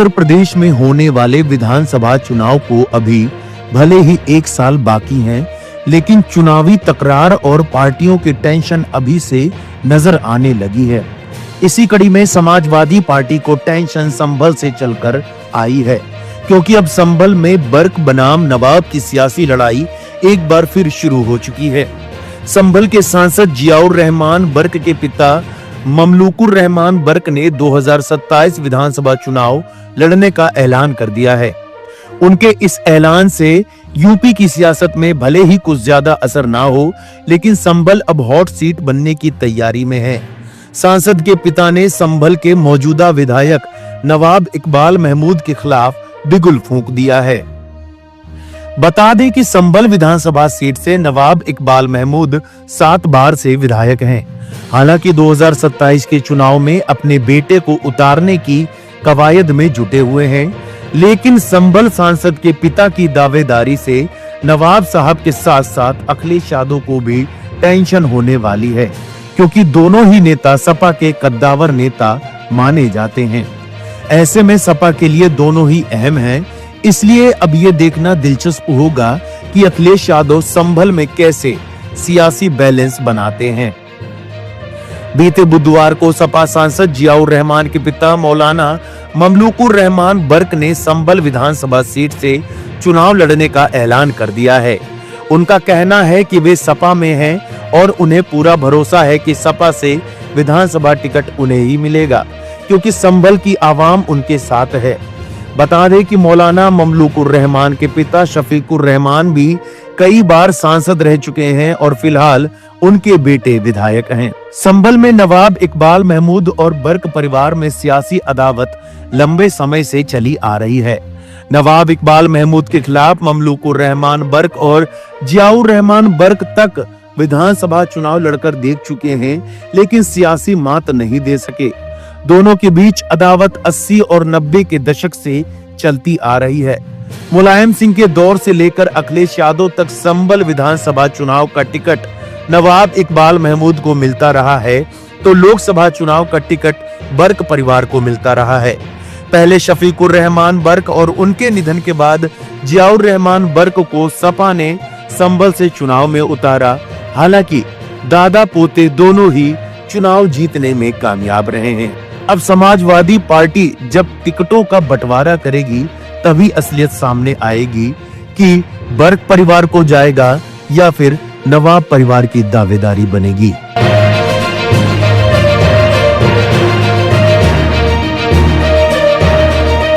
उत्तर प्रदेश में होने वाले विधानसभा चुनाव को अभी भले ही 1 साल बाकी है, लेकिन चुनावी तकरार और पार्टियों की टेंशन अभी से नजर आने लगी है। इसी कड़ी में समाजवादी पार्टी को टेंशन संभल से चलकर आई है, क्योंकि अब संभल में बर्क बनाम नवाब की सियासी लड़ाई एक बार फिर शुरू हो चुकी है। संभल के सांसद जियाउर रहमान बर्क के पिता ममलूकुर रहमान बर्क ने 2027 विधानसभा चुनाव लड़ने का ऐलान कर दिया है। उनके इस ऐलान से यूपी की सियासत में भले ही कुछ ज्यादा असर ना हो, लेकिन संभल अब हॉट सीट बनने की तैयारी में है। सांसद के पिता ने संभल के मौजूदा विधायक नवाब इकबाल महमूद के खिलाफ बिगुल फूंक दिया है। बता दें कि संभल विधानसभा सीट से नवाब इकबाल महमूद 7 बार से विधायक हैं। हालांकि 2027 के चुनाव में अपने बेटे को उतारने की कवायद में जुटे हुए हैं, लेकिन संभल सांसद के पिता की दावेदारी से नवाब साहब के साथ साथ अखिलेश यादव को भी टेंशन होने वाली है, क्योंकि दोनों ही नेता सपा के कद्दावर नेता माने जाते हैं। ऐसे में सपा के लिए दोनों ही अहम हैं, इसलिए अब ये देखना दिलचस्प होगा कि अखिलेश यादव संभल में कैसे सियासी बैलेंस बनाते हैं। बीते बुधवार को सपा सांसद जियाउर रहमान के पिता मौलाना ममलूकुर रहमान बर्क ने संभल विधानसभा सीट से चुनाव लड़ने का ऐलान कर दिया है। उनका कहना है कि वे सपा में हैं और उन्हें पूरा भरोसा है कि सपा से विधानसभा टिकट उन्हें ही मिलेगा, क्योंकि संभल की आवाम उनके साथ है। बता दें कि मौलाना ममलूकुर रहमान के पिता शफीकुर रहमान भी कई बार सांसद रह चुके हैं और फिलहाल उनके बेटे विधायक हैं। संभल में नवाब इकबाल महमूद और बर्क परिवार में सियासी अदावत लंबे समय से चली आ रही है। नवाब इकबाल महमूद के खिलाफ ममलूकुर रहमान बर्क और जियाउर रहमान बर्क तक विधानसभा चुनाव लड़कर देख चुके हैं, लेकिन सियासी मात नहीं दे सके। दोनों के बीच अदावत 80 और 90 के दशक से चलती आ रही है। मुलायम सिंह के दौर से लेकर अखिलेश यादव तक संभल विधानसभा चुनाव का टिकट नवाब इकबाल महमूद को मिलता रहा है, तो लोकसभा चुनाव का टिकट बर्क परिवार को मिलता रहा है। पहले शफीकुर रहमान बर्क और उनके निधन के बाद जियाउर रहमान बर्क को सपा ने संभल से चुनाव में उतारा। हालांकि दादा पोते दोनों ही चुनाव जीतने में कामयाब रहे हैं। अब समाजवादी पार्टी जब टिकटों का बंटवारा करेगी, तभी असलियत सामने आएगी कि बर्क परिवार को जाएगा या फिर नवाब परिवार की दावेदारी बनेगी।